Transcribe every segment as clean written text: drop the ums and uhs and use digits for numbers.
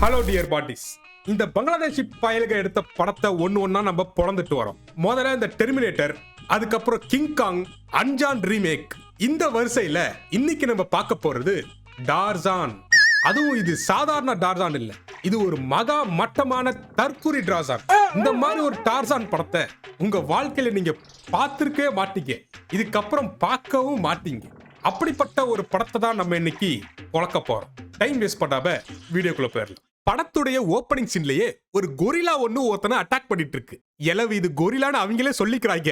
Hello dear பாட்டிஸ், இந்த பங்களாதேஷி பயலுக எடுத்த படத்தை ஒன்னா நம்ம பொழந்துட்டு வரோம். முதல்ல இந்த டெர்மினேட்டர், அதுக்கப்புறம் கிங்காங், அஞ்சான் ரீமேக். இந்த வரிசையில இன்னைக்கு நம்ம பார்க்க போறது டார்சான். அதுவும் இது சாதாரண டார்சான் இல்ல, இது ஒரு மகா மட்டமான தற்குறி டார்சான். இந்த மாதிரி ஒரு டார்சான் படத்தை உங்க வாழ்க்கையில நீங்க பார்த்திருக்கவே மாட்டீங்க, இதுக்கப்புறம் பார்க்கவும் மாட்டீங்க. அப்படிப்பட்ட ஒரு படத்தை தான் நம்ம இன்னைக்கு பொழக்க போறோம். டைம் வேஸ்ட் பண்ணாம வீடியோக்குள்ள போயிடலாம். படத்துடைய ஓப்பனிங் சீன்லயே ஒரு கொரிலா ஒன்னு ஒருத்தனை அட்டாக் பண்ணிட்டு இருக்கு. எலவு இது கொரிலான்னு அவங்களே சொல்லிக்கிறாங்க.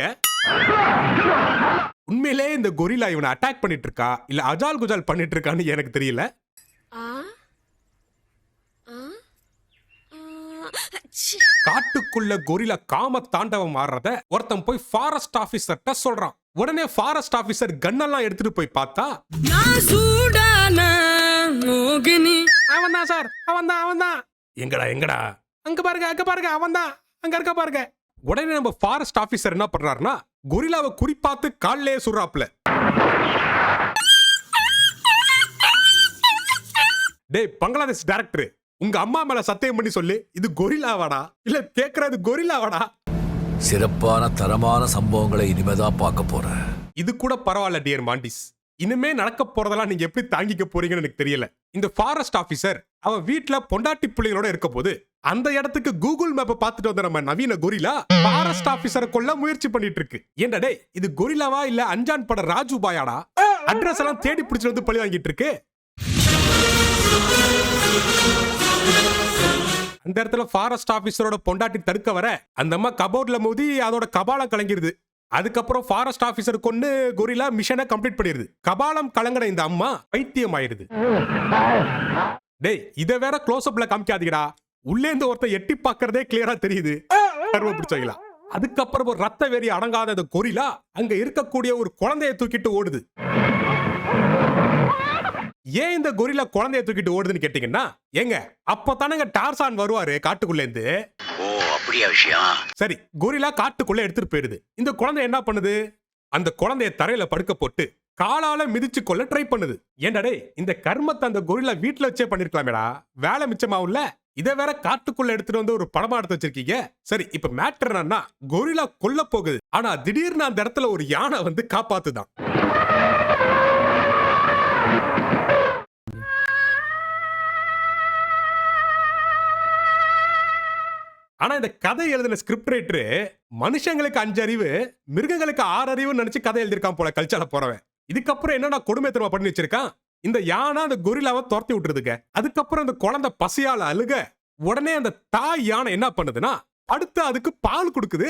உண்மையிலே இந்த கொரிலா இவனை அட்டாக் பண்ணிட்டு இருக்கா இல்ல அஜால் குஜால் பண்ணிட்டு இருக்கான்னு எனக்கு தெரியல. காட்டுக்குள்ள கொரிலா காம தாண்டவம் ஆடுறத ஒருத்தன் போய் ஃபாரஸ்ட் ஆபீசர்ட்ட சொல்றான். உடனே ஃபாரஸ்ட் ஆபீசர் கன்னெல்லாம் எடுத்துட்டு போய் பார்த்தா, அவன் தான் சார், அவன் தான். எங்கடா அங்க பாருங்க அவன் தான் அங்க இருக்க பாருங்க. உடனே நம்ம ஃபாரஸ்ட் ஆபீசர் என்ன பண்றாருன்னா கொரிலாவை குறிப்பாத்து கால்லே சுறாப்ல. டேய் பங்களாதேஷ் டைரக்டர், உங்க அம்மா மேல சத்தியம் பண்ணி சொல்லு, இது கொரிலாவாடா இல்ல கேக்குறது கொரிலாவாடா? சிறப்பான தரமான சம்பவங்களை இனிமேதான் பார்க்க போறேன். இது கூட பரவாயில்ல டியர் மாண்டிஸ், இனிமே நடக்க போறதெல்லாம் நீங்க எப்படி தாங்கிக்க போறீங்கன்னு எனக்கு தெரியல. இந்த ஃபாரஸ்ட் ஆபீசர் அவன் வீட்டுல பொண்டாட்டி பிள்ளைகளோட இருக்க போது அந்த இடத்துக்கு கூகுள் மேப்பை பார்த்துட்டு வந்த நம்ம நவீன கொரிலா ஃபாரஸ்ட் ஆபீசரை கொல்ல முயற்சி பண்ணிட்டு இருக்கு. ஏன்டா டேய், இது கொரிலாவா இல்ல அஞ்சான் பட ராஜு பாயாடா? அட்ரஸ் எல்லாம் தேடி பிடிச்சிட்டு வந்து பழி வாங்கிட்டு இருக்கு. அந்த இடத்துல ஃபாரஸ்ட் ஆபீசரோட பொண்டாட்டி தடுக்க வர அந்த அம்மா கபோர்ட்ல மோதி அதோட கபாலம் கலங்கிருது. அதுக்கப்புறம் ஃபாரஸ்ட் ஆபீசர் கொண்டு கொரிலா மிஷனை கம்ப்ளீட் பண்ணிருது. கபாலம் கலங்கின இந்த அம்மா பைத்தியம் ஆயிருது. டேய் இத வேற க்ளோஸ் அப்ல காமிக்காதீங்கடா, உள்ளே இந்த ஒருத்தர் எட்டி பார்க்கறதே கிளியரா தெரியுது. கருவ பிடிச்சீங்களா? அதுக்கப்புறம் ஒரு ரத்த வெறி அடங்காத இந்த கொரிலா அங்க இருக்கக்கூடிய ஒரு குழந்தையை தூக்கிட்டு ஓடுது. ஏன் இந்த கொரிலா குழந்தைய தூக்கிட்டு ஓடுதுன்னு கேட்டீங்கன்னா, ஏங்க அப்பதானங்க டார்சான் வருவாரு காட்டுக்குள்ள இருந்து. ஓ அப்படியா விஷயம்? சரி, கொரிலா காட்டுக்குள்ள எடுத்துட்டு போயிடுது. இந்த குழந்தை என்ன பண்ணுது? அந்த குழந்தைய தரையில படுக்க போட்டு காலால மிதிச்சு கொள்ள ட்ரை பண்ணுது. ஏன்டா இந்த கர்மத்தை அந்த கொரிலா வீட்டுல வச்சே பண்ணிருக்கலாமேடா, வேலை மிச்சமாவும்ல. இதை வேற காட்டுக்குள்ள எடுத்துட்டு வந்து ஒரு படமா எடுத்து வச்சிருக்கீங்க. சரி, இப்ப மேட்டர் என்னன்னா கொரிலா கொல்ல போகுது, ஆனா திடீர்னு அந்த இடத்துல ஒரு யானை வந்து காப்பாத்துதான். ஆனா இந்த கதை எழுதின ஸ்கிரிப்ட் ரைட்டர் மனுஷங்களுக்கு 5 அறிவு மிருகங்களுக்கு 6 அறிவு நினைச்சு கதை எழுதிருக்கான் போல கல்ச்சால போறவன். இதுக்கப்புறம் என்னடா கொடுமை திரும்ப பண்ணி வச்சிருக்கான், இந்த யானை அந்த கொரிலாவை துரத்தி விட்டுருதுங்க. அதுக்கப்புறம் அந்த குழந்தை பசியால அழுக, உடனே அந்த தாய் யானை என்ன பண்ணுதுன்னா அடுத்து அதுக்கு பால் கொடுக்குது.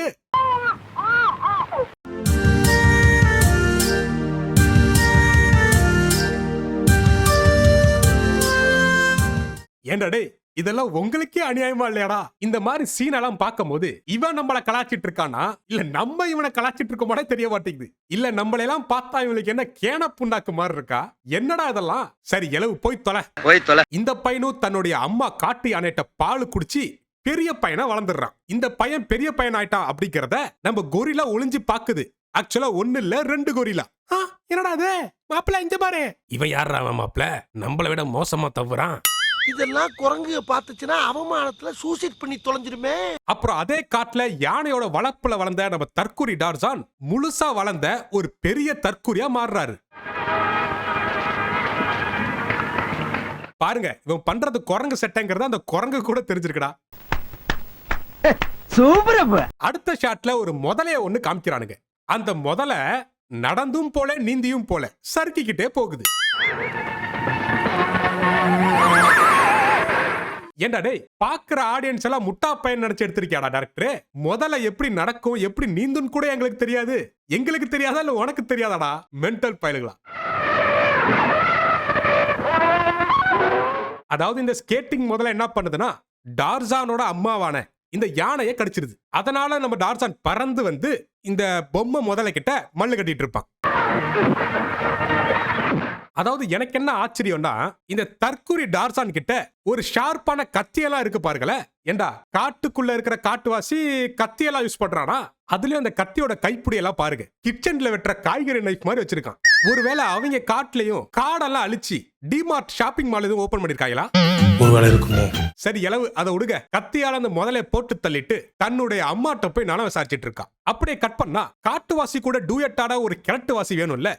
ஏன்டா டேய், இதெல்லாம் உங்களுக்கே அநியாயமா இல்லையாடா? இந்த மாதிரி சீன் எல்லாம் பார்க்கும் போது இவன் நம்மள கலாச்சிட்டு இருக்கானா இல்ல நம்ம இவனை கலாச்சிட்டு இருக்க மாதிரி தெரிய மாட்டேங்குது. இல்ல நம்மள எல்லாம் பார்த்தா இவனுக்கு என்ன கேன புண்ணாக்கு மாதிரி இருக்கா? என்னடா இதெல்லாம்? சரி எலவு போய் தொலை. இந்த பையனும் தன்னுடைய அம்மா காட்டு யானைட்ட பால் குடிச்சு பெரிய பையனா வளர்ந்துடுறான். இந்த பையன் பெரிய பையன் ஆயிட்டான் அப்படிங்கறத நம்ம கொரிலா ஒளிஞ்சு பாக்குது. ஆக்சுவலா 1 இல்ல 2 கொரிலா. என்னடா அது மாப்பிள்ள, இங்க பாரு. இவன் யாரா அவன் மாப்பிள்ள? நம்மள விட மோசமா தவறான். இதெல்லாம் குரங்கு பார்த்துச்சுன்னா அவமானத்துல சூசைட் பண்ணி தொலைஞ்சிருமே. அப்புறம் அதே காட்டுல யானையோட வளர்ப்புல வளர்ந்த நம்ம தற்குறி டார்சான் முழுசா வளர்ந்த ஒரு பெரிய தற்குறியா மாறுறாரு. பாருங்க, இவன் பண்றது குரங்கு செட்டங்கிறத அந்த குரங்கு கூட தெரிஞ்சிருக்கடா. அடுத்த ஷாட்ல ஒரு முதலைய ஒண்ணு காமிக்கிறானுங்க. அந்த முதல நடந்தும் போல நீந்தியும் போல சறுக்கிக்கிட்டே போகுது. ஏண்டா டேய், பாக்குற ஆடியன்ஸ் எல்லாம் முட்டா பையன் நினைச்சு எடுத்திருக்கியாடா டைரக்டர்? முதல்ல எப்படி நடக்கும் எப்படி நீந்தும் கூட எங்களுக்கு தெரியாது. எங்களுக்கு தெரியாதா இல்ல உனக்கு தெரியாதாடா? மென்டல் பயலுகளா. அதாவது இந்த ஸ்கேட்டிங் முதல்ல என்ன பண்ணுதுன்னா டார்சானோட அம்மாவான இந்த யானையை கடிச்சிருது. அதனால நம்ம டார்சான் பறந்து வந்து இந்த பொம்மை முதல்ல கிட்ட மல்லு கட்டிட்டு இருப்பான். அதாவது எனக்கு என்ன ஆச்சரியம்னா இந்த தற்குறி டார்சான் கிட்ட ஒரு ஷார்ப்பான கத்தியெல்லாம் இருக்கு பாருங்களேன். ஏண்டா காட்டுக்குள்ள இருக்கிற காட்டுவாசி கத்தியெல்லாம் யூஸ் பண்றானா? அதுலயும் அந்த கத்தியோட கைப்பிடி எல்லாம் பாருங்க, கிச்சன்ல வெட்டுற காய்கறி நைஃப் மாதிரி வச்சிருக்கான். ஒருவேளை அவங்க காட்டுலயும் காடெல்லாம் அழிச்சு டிமார்ட் ஷாப்பிங் மால் எதுவும் ஓபன் பண்ணிருக்காங்களா? ஒருவேளை இருக்குமோ? சரி, இளவு அதை விடுங்க. கத்தியால அந்த முதல்ல போட்டு தள்ளிட்டு தன்னுடைய அம்மாட்ட போய் நலம் விசாரிச்சிட்டு இருக்கா. அப்படியே கட் பண்ணா காட்டுவாசி கூட டூயட்டாட ஒரு கிழட்டுவாசி வேணும்ல.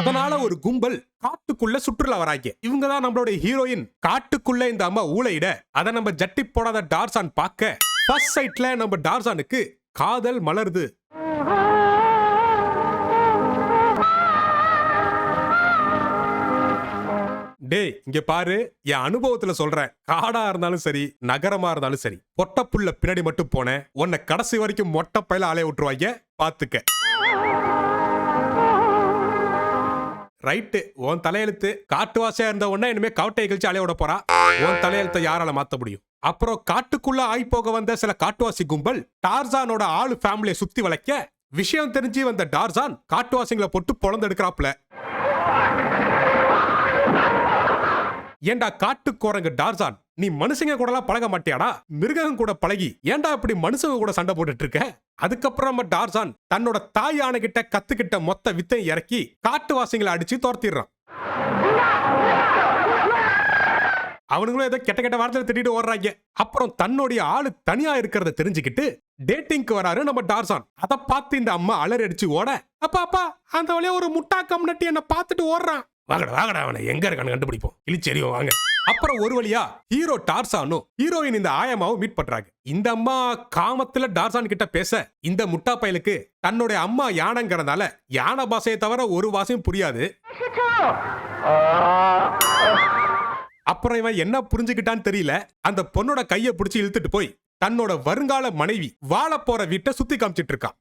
அதனால ஒரு கும்பல் காட்டுக்குள்ள சுற்றுலா வராங்க. இவங்க தான் நம்மளோட ஹீரோயின். காட்டுக்குள்ள இந்த அம்மா ஊளையிட அதை நம்ம ஜட்டி போடாத டார்சான் பார்க்க ஃபர்ஸ்ட் சைட்ல நம்ம டார்சானுக்கு காதல் மலருது. டேய் இங்க பாரு, என் அனுபவத்துல சொல்றேன். காடா இருந்தாலும் சரி, நகரமா இருந்தாலும் சரி, பொட்ட புள்ள பின்னாடி மட்டும் போனேன் உன்னை கடைசி வரைக்கும் மொட்டை பையில அலைய விட்டுருவாங்க, பாத்துக்க. ரைட்டு, உன் தலையெழுத்து. காட்டுவாசியா இருந்த உடனே இனிமே கவட்டையை கழிச்சு அலைய விட போறா. உன் தலையெழுத்தை யாரால மாத்த முடியும்? அப்புறம் காட்டுக்குள்ள ஆய் போக வந்த சில காட்டுவாசி கும்பல் டார்சானோட ஆளு ஃபேமிலியை சுத்தி வளைக்க விஷயம் தெரிஞ்சு வந்த டார்சான் காட்டுவாசிங்களை போட்டு பொழந்து எடுக்கிறாப்ல. ஏண்டா காட்டு கோரங்க டார்சான், நீ மனுஷங்க கூட எல்லாம் பழக மாட்டியாடா? மிருகம் கூட பழகி ஏண்டா இப்படி மனுஷங்க கூட சண்டை போட்டுட்டு இருக்க? அதுக்கப்புறம் டார்சான் தன்னோட தாய் யானை கிட்ட கத்துக்கிட்ட மொத்த வித்தை இறக்கி காட்டுவாசிகளை அடிச்சு தோர்த்திடுறான். அவனுங்களும் ஏதோ கெட்ட கெட்ட வார்த்தையில திட்டிட்டு ஓடுறாங்க. அப்புறம் தன்னுடைய ஆளு தனியா இருக்கிறத தெரிஞ்சுக்கிட்டு டேட்டிங்க்கு வராரு நம்ம டார்சான். அதை பார்த்து இந்த அம்மா அலறி அடிச்சு ஓட, அப்பா அப்பா அந்த வழியா ஒரு முட்டா கம்னட்டி என்ன பார்த்துட்டு ஓடுறான். வாங்கடா வாங்கடா, அவனை எங்க இருக்கான்னு கண்டுபிடிப்போம், இழிச்செறியும் வாங்க. அப்புறம் ஒரு வழியா ஹீரோ டார்சானும் ஹீரோயின் இந்த ஆயமாவும் மீட் பண்றாங்க. இந்த அம்மா காமத்துல டார்சான் கிட்ட பேச இந்த முட்டா பயலுக்கு தன்னுடைய அம்மா யானைங்கிறதால யானை பாஷையை தவிர ஒரு பாஷையும் புரியாது. அப்புறம் இவன் என்ன புரிஞ்சுக்கிட்டான்னு தெரியல, அந்த பொண்ணோட கைய பிடிச்சு இழுத்துட்டு போய் தன்னோட வருங்கால மனைவி வாழ போற வீட்டை சுத்தி காமிச்சிட்டு இருக்கான்.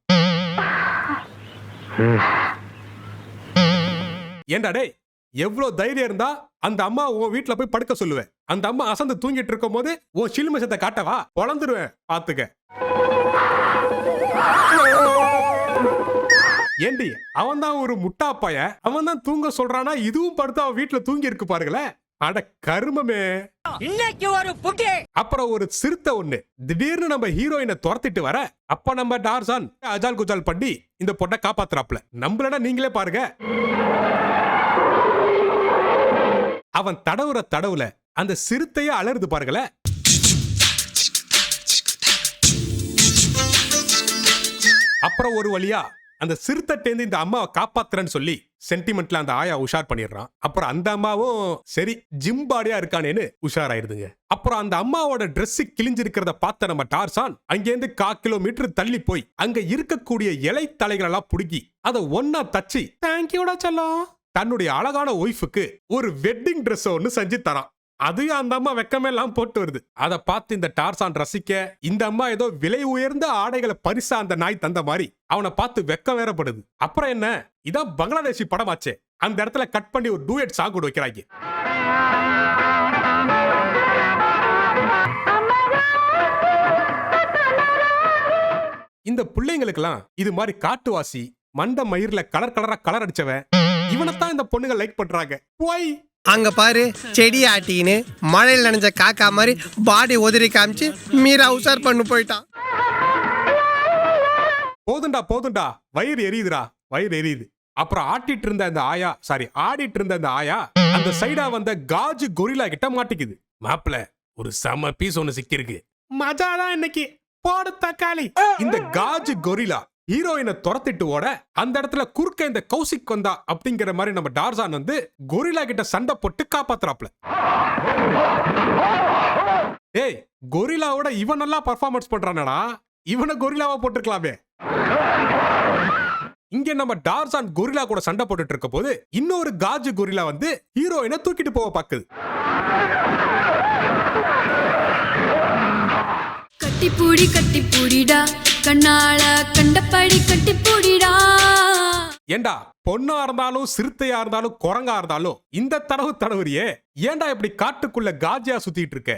ஏண்டா டேய், எவ்வளவு தைரியம் இருந்தா அந்த அம்மா உன் வீட்டுல போய் படுக்க சொல்லுவேன்? அந்த அம்மா அசந்து தூங்கிட்டு இருக்கும் போது உன் சிலுமிசத்தை காட்டவா? பொழந்துருவேன் பாத்துக்க. ஏண்டி, அவன் தான் ஒரு முட்டா பைய, அவன் தான் தூங்க சொல்றானா, இதுவும் படுத்து அவன் வீட்டுல தூங்கி இருக்கு பாருங்களேன். அட கருமமே. இன்னைக்கு ஒரு புட்டி. அப்புறம் ஒரு சிறுத்தை ஒண்ணு திடீர்னு நம்ம ஹீரோயினை துரத்திட்டு வர, அப்ப நம்ம டார்சான் அஜால் குஜால் பண்ணி இந்த பொண்ணை காப்பாத்துறாப்ல. நம்மளடா நீங்களே பாருங்க. அவன் தடவுற தடவுல அந்த சிறுத்தைய அலறுது பாருங்களேன். அப்புறம் ஒரு வழியா அந்த சிறுத்தைட்டேந்து இந்த அம்மாவை காப்பாத்துறேன்னு சொல்லி சென்டிமெண்ட்ல அந்த ஆயா உஷார் பண்ணிடுறான். அப்புறம் அந்த அம்மாவும் சரி ஜிம் பாடியா இருக்கானேன்னு உஷாராயிருதுங்க. அப்புறம் அந்த அம்மாவோட Dress கிழிஞ்சிருக்கிறத பார்த்த நம்ம டார்சான் அங்கேருந்து 1/4 கிலோமீட்டர் தள்ளி போய் அங்க இருக்கக்கூடிய இலை தலைகள் எல்லாம் புடுங்கி அதை ஒன்னா தச்சு தேங்க்யூடா செல்லம் தன்னுடைய அழகான ஒய்ஃபுக்கு ஒரு வெட்டிங் Dress ஒன்னு செஞ்சு தரான். அதையும் அந்த அம்மா வெக்கமே எல்லாம் போட்டு வருது. அதை பார்த்து இந்த டார்சான் ரசிக்க, இந்த அம்மா ஏதோ விலை உயர்ந்த ஆடைகளை பரிசா அந்த நாய் தந்த மாதிரி அவனை பார்த்து வெக்கம் வேறப்படுது. அப்புறம் என்ன, இதான் பங்களாதேசி படமாச்சே. அந்த இடத்துல கட் பண்ணி ஒரு டூயட் சாங் கூட வைக்கிறாங்க. இந்த பிள்ளைங்களுக்கெல்லாம் இது மாதிரி காட்டுவாசி மண்ட மயிர்ல கலர் கலரா கலர் அடிச்சவன் இவனைத்தான் இந்த பொண்ணுங்க லைக் பண்றாங்க. போய் அங்க பாரு, செடி ஆட்டின்னு மழையில் நனைஞ்ச காக்கா மாதிரி பாடி உதறி காமிச்சு மீரா உஷார் பண்ணு போயிட்டான். போதுண்டா போதுண்டா, வயிறு எரியுதுடா, வயிறு எரியுது. அப்புறம் ஆடிட்டு இருந்த அந்த ஆயா அந்த சைடா வந்த காஜு கொரிலா கிட்ட மாட்டிக்குது. மாப்பிள ஒரு செம பீஸ் ஒன்னு சிக்கிருக்கு, மஜாதான் இன்னைக்கு, போடு தக்காளி. இந்த காஜு கொரிலா ஹீரோயினை துரத்திட்டு ஓட அந்த இடத்துல குறுக்க இந்த கௌசிக் வந்தா அப்படிங்கிற மாதிரி நம்ம டார்சான் வந்து கொரிலா கிட்ட சண்டை போட்டு காப்பாத்துறாப்ல. ஏய், கொரிலாவோட இவன் நல்லா பர்ஃபார்மன்ஸ் பண்றானடா, இவனை கொரிலாவா போட்டுக்கலாமே. இங்க நம்ம டார்சான் கொரிலா கூட சண்டை போட்டுட்டு இருக்க போது இன்னொரு காஜு கொரிலா வந்து ஹீரோயினை தூக்கிட்டு போக பாக்குது. கட்டிப்பூடி கட்டிப்பூடிடா, கண்ணால கண்டபடி கட்டிப்பூடிடா. ஏண்டா பொண்ணா இருந்தாலும் சிறுத்தையா இருந்தாலும் குரங்கா இருந்தாலும் இந்த தடவு தடவுறியே, ஏண்டா இப்படி காட்டுக்குள்ள காஜியா சுத்திட்டு இருக்க?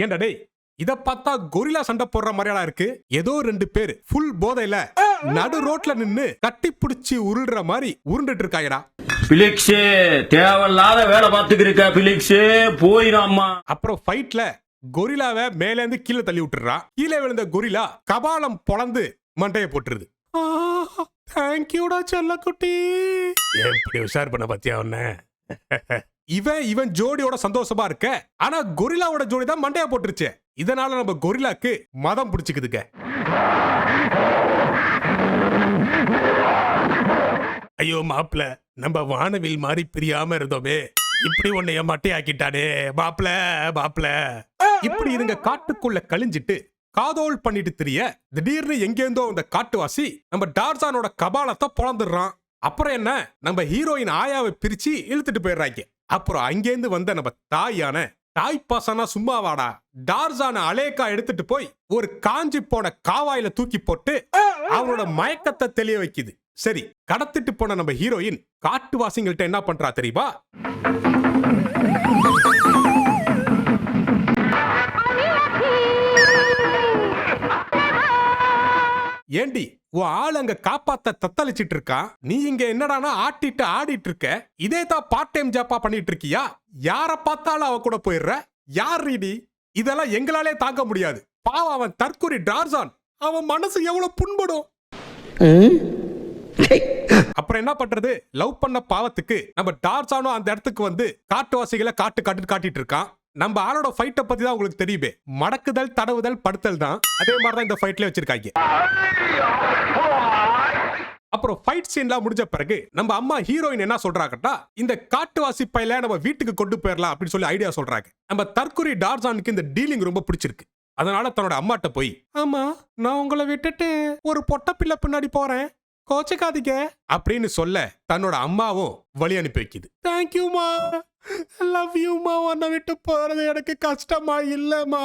ஏண்டா டேய், இத பார்த்தா கொரில்லா சண்டை போடுற மாதிரியா இருக்கு. ஏதோ 2 பேர் ஃபுல் போதையில நடு ரோட்ல நின்னு கட்டி பிடிச்சி உருள்ற மாதிரி உருண்டுட்டு இருக்காங்கடா. பிலிக்ஸ் தேவையில்லாத வேலை பார்த்துக்கிருக்க பிலிக்ஸ் போயிடாமா. அப்புறம் ஃபைட்ல கொரில்லாவை மேல இருந்து கீழே தள்ளி விட்டுறா. கீழே விழுந்த கொரில்லா கபாலம் பொளந்து மண்டைய போட்டுருது. தேங்க்யூடா செல்லக்குட்டி. எப்படி உஷார் பண்ண பத்தியா ஒன்ன. இவன் ஜோடியோட சந்தோஷமா இருக்க. ஆனா கொரில்லாவோட ஜோடி தான் மண்டைய போட்டுருச்சு. இதனால நம்ம கொரில்லாக்கு மதம் பிடிச்சுக்குதுங்க. ஐயோ மாப்ள, நம்ம வானவில் மாதிரி பிரியாம இருந்தோமே, இப்படி உன்னைய மட்டை ஆக்கிட்டானே மாப்ள. இப்படி இதுங்க காட்டுக்குள்ள கழிஞ்சிட்டு காதோல் பண்ணிட்டு தெரிய திடீர்னு எங்கேருந்தோ அந்த காட்டுவாசி நம்ம டார்சானோட கபாலத்தை பொளந்துடுறான். அப்புறம் என்ன, நம்ம ஹீரோயின் ஆயாவை பிரிச்சு இழுத்துட்டு போயிடுறாங்க. அப்புறம் அங்கேருந்து வந்த நம்ம தாய் பாசனா சும்மாவாடா, டார்சான அலேக்கா எடுத்துட்டு போய் ஒரு காஞ்சி போன காவாயில தூக்கி போட்டு அவனோட மயக்கத்தை தெளிய வைக்குது. சரி, கடத்திட்டு போன நம்ம ஹீரோயின் காட்டுவாசிங்கள்ட்ட என்ன பண்றா தெரியுமா? ஏண்டி, உன் ஆள் அங்க காப்பாத்த தத்தளிச்சிட்டு இருக்கா, நீ இங்க என்னடானா ஆட்டிட்டு ஆடிட்டு இருக்க. இதே தான் பார்ட் டைம் ஜாப்பா பண்ணிட்டு இருக்கியா? யார பார்த்தாலும் அவ கூட போயிடுற. யார் ரீடி? இதெல்லாம் எங்களாலே தாங்க முடியாது. பாவம் அவன் தற்கொலை டார்சான், அவன் மனசு எவ்வளவு புண்படும். அப்புறம் என்ன பண்றது? லவ் பண்ண பாவத்துக்கு நம்ம டார்சானும் அந்த இடத்துக்கு வந்து காட்டுவாசிகளை காட்டிட்டு இருக்கான். நம்ம ஆளோட ஃபைட்ட பத்தி தான் உங்களுக்கு தெரியுமே, மடக்குதல் தடவுதல் படுத்தல் தான். அதே மாதிரி தான் இந்த ஃபைட்ல வச்சிருக்காங்க. அப்புறம் ஃபைட் சீன்லாம் முடிஞ்ச பிறகு நம்ம அம்மா ஹீரோயின் என்ன சொல்றாங்கட்டா, இந்த காட்டுவாசி பையில நம்ம வீட்டுக்கு கொண்டு போயிடலாம் அப்படின்னு சொல்லி ஐடியா சொல்றாங்க. நம்ம தற்கொலை டார்சானுக்கு இந்த டீலிங் ரொம்ப பிடிச்சிருக்கு. அதனால தன்னோட அம்மாட்ட போய், ஆமா நான் உங்களை விட்டுட்டு ஒரு பொட்ட பிள்ளை பின்னாடி போறேன், கோச்சக்காதீங்க அப்படின்னு சொல்ல தன்னோட அம்மாவும் வழி அனுப்பி வைக்குது. தேங்க்யூமா, லவ் யூமா, உன்னை விட்டு போறது எனக்கு கஷ்டமா இல்லமா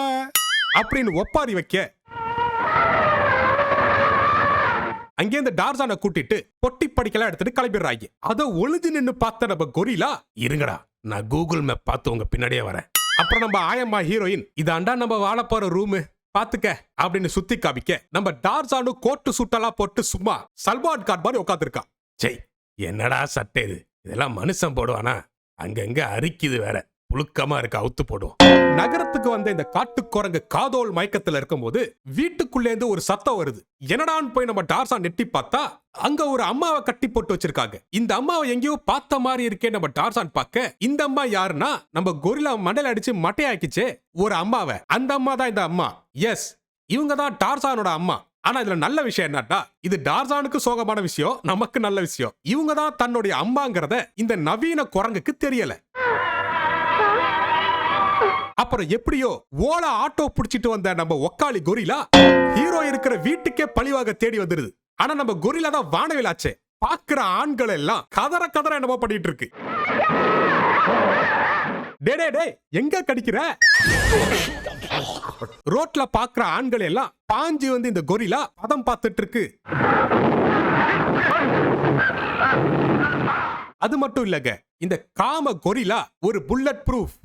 அப்படின்னு ஒப்பாரி வைக்க அங்கே இந்த டார்சானை கூட்டிட்டு பொட்டி படிக்கலாம் எடுத்துட்டு கிளம்பிடுறாங்க. அதை ஒளிஞ்சு நின்னு பார்த்த நம்ம கொரில்லா, இருங்கடா நான் கூகுள் மேப் பார்த்து உங்க பின்னாடியே வரேன். அப்புறம் நம்ம ஆயம்மா ஹீரோயின், இதாண்டா நம்ம வாழ போற ரூமு பாத்துக்க அப்படின்னு சுத்தி காமிக்க நம்ம டார்சானு கோட்டு சுட்டெல்லாம் போட்டு சும்மா சல்மான் கான் மாதிரி உட்காந்துருக்கான். ஜெய், என்னடா சட்டை இது, இதெல்லாம் மனுஷன் போடுவானா? அங்கங்க அரிக்குது வேற, புழுக்கமா இருக்க, அவுத்து போடுவோம். நகரத்துக்கு வந்த இந்த காட்டுக்குரங்கு காதோல் மயக்கத்துல இருக்கும் போது வீட்டுக்குள்ளே இருந்து ஒரு சத்தம் வருது. என்னடான்னு போய் நம்ம டார்சான் நெட்டி பார்த்தா அங்க ஒரு அம்மாவை கட்டி போட்டு வச்சிருக்காங்க. இந்த அம்மாவை எங்கேயோ பார்த்த மாதிரி இருக்கே நம்ம டார்சான் பார்க்க, இந்த அம்மா யாருன்னா நம்ம கொரில்லா மண்டல அடிச்சு மட்டையாக்கிச்சே ஒரு அம்மாவை, அந்த அம்மா தான் இந்த அம்மா. எஸ், இவங்க தான் டார்சானோட அம்மா. ஆனா இதுல நல்ல விஷயம் என்னட்டா, இது டார்சானுக்கு சோகமான விஷயம், நமக்கு நல்ல விஷயம். இவங்க தான் தன்னுடைய அம்மாங்கிறத இந்த நவீன குரங்குக்கு தெரியல. அப்புறம் எப்படியோ ஓலா ஆட்டோ புடிச்சிட்டு வந்த நம்ம ஒக்காளி கொரில்லா ஹீரோ இருக்கிற வீட்டுக்கே பழிவாக தேடி வந்துருது. ஆனா நம்ம கொரில்லா தான் வானவிலாச்சே, பாக்குற ஆண்கள் எல்லாம் கதற என்னமோ பண்ணிட்டு இருக்கு. டே எங்க கடிக்கிற? ரோட்ல பாக்குற ஆண்கள் எல்லாம் பாஞ்சி வந்து இந்த கொரில்லா பதம் பார்த்துட்டு இருக்கு. அது மட்டும் இல்லங்க, இந்த காம கொரில்லா ஒரு புல்லட் ப்ரூஃப்.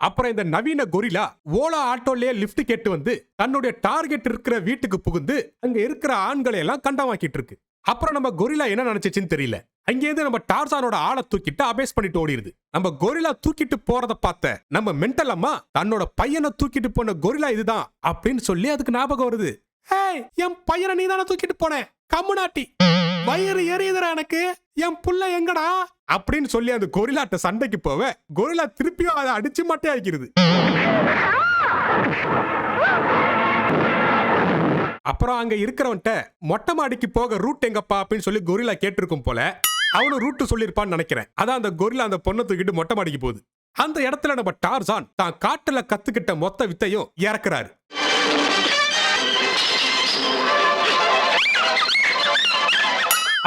அப்புறம் இந்த நவீன கொரில்லா ஓலா ஆட்டோலயே லிஃப்ட் கேட்டு வந்து தன்னுடைய டார்கெட் இருக்கிற வீட்டுக்கு புகுந்து அங்க இருக்கிற ஆண்களை எல்லாம் கண்டமாக்கிட்டு இருக்கு. அப்புறம் நம்ம கொரில்லா என்ன நினைச்சுன்னு தெரியல, அங்கேருந்து நம்ம டார்சானோட ஆளை தூக்கிட்டு அபேஸ் பண்ணிட்டு ஓடிடுது. நம்ம கொரில்லா தூக்கிட்டு போறத பார்த்த நம்ம மென்டல் அம்மா தன்னோட பையனை தூக்கிட்டு போன கொரில்லா இதுதான் அப்படின்னு சொல்லி அதுக்கு ஞாபகம் வருது. ஏய், என் பையனை நீ தானே தூக்கிட்டு போன கம்முனாட்டி, வயிறு எரியுதுடா எனக்கு, என் புள்ள எங்கடா அப்படின்னு சொல்லி அந்த கொரில்லாட்ட சண்டைக்கு போவ கொரில்லா திருப்பியும் அதை அடிச்சு மட்டே ஆக்கிருது. அப்புறம் அங்க இருக்கிறவன்ட்ட மொட்டை மாடிக்கு போக ரூட் எங்கப்பா அப்படின்னு சொல்லி கொரில்லா கேட்டிருக்கும் போல, அவனும் ரூட் சொல்லிருப்பான்னு நினைக்கிறேன். அதான் அந்த கொரில்லா அந்த பொண்ணை தூக்கிட்டு மொட்டை மாடிக்கு போகுது. அந்த இடத்துல நம்ம டார்சான் தான் காட்டுல கத்துக்கிட்ட மொத்த வித்தையும் இறக்குறாரு.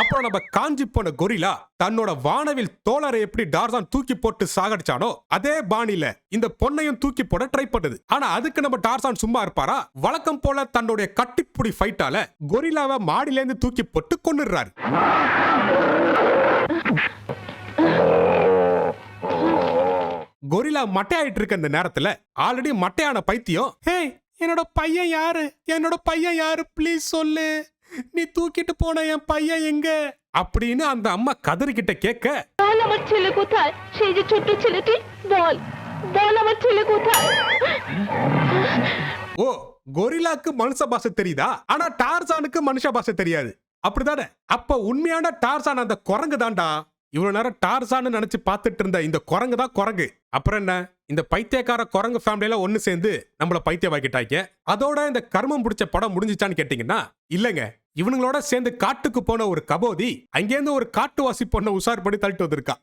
அப்புறம் நம்ம காஞ்சி போன கொரில்லா தன்னோட வானவில் தோழரை எப்படி டார்சான் தூக்கி போட்டு சாகடிச்சானோ அதே பாணியில இந்த பொண்ணையும் தூக்கி போட ட்ரை பண்ணுது. ஆனா அதுக்கு நம்ம டார்சான் சும்மா இருப்பாரா? வழக்கம் போல தன்னுடைய கட்டிப்புடி ஃபைட்டால கொரில்லாவை மாடியில இருந்து தூக்கி போட்டு கொன்னுறாரு. கொரிலா மட்டையாயிட்டு இருக்க இந்த நேரத்துல ஆல்ரெடி மட்டையான பைத்தியம், ஹே என்னோட பையன் யாரு ப்ளீஸ் சொல்லு, நீ தூக்கிட்டு போன என் பையன் எங்க அப்படின்னு அந்த அம்மா கதறிக்கிட்ட கேட்க, বল আমার ছেলে কোথায়? সেই যে ছোট্ট ছেলেটি, বল বল আমার ছেলে কোথায়? ஓ கொரிலாக்கு மனுஷ பாஷை தெரியுதா, ஆனா டார்சானுக்கு மனுஷ பாஷை தெரியாது அப்படிதானே? அப்ப உண்மையான டார்சான் அந்த குரங்கு தான்டா. இவ்வளவு நேரம் டார்சான்னு நினைச்சு பார்த்துட்டு இருந்த இந்த குரங்கு தான் குரங்கு. அப்புறம் என்ன, இந்த பைத்தியக்கார குரங்கு ஃபேமிலியில ஒண்ணு சேர்ந்து நம்மள பைத்தியமாக்கிட்டாங்க. அதோட இந்த கர்மம் பிடிச்ச படம் முடிஞ்சிச்சான்னு கேட்டீங்கன்னா இல்லங்க, இவனுங்களோட சேர்ந்து காட்டுக்கு போன ஒரு கபோதி அங்கேருந்து ஒரு காட்டுவாசி பொண்ணை உஷார் பண்ணி தள்ளிட்டு வந்திருக்கா.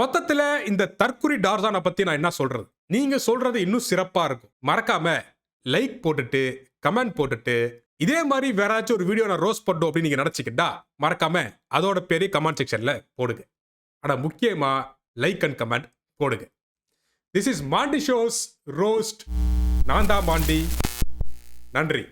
மொத்தத்துல இந்த தற்குறி டார்சானை பத்தி நான் என்ன சொல்றது, நீங்க சொல்றது இன்னும் சிறப்பா இருக்கும். மறக்காம லைக் போட்டுட்டு கமெண்ட் போட்டுட்டு, இதே மாதிரி வேறாச்சும் ஒரு வீடியோ நான் ரோஸ்ட் பண்ணும் அப்படின்னு நீங்க நினைச்சுக்கிட்டா மறக்காம அதோட பேரு கமெண்ட் செக்ஷன்ல போடுங்க. ஆனா முக்கியமா லைக் அண்ட் கமெண்ட் போடுங்க. This is Mandy shows roast. நான் தான் மாண்டி. நன்றி.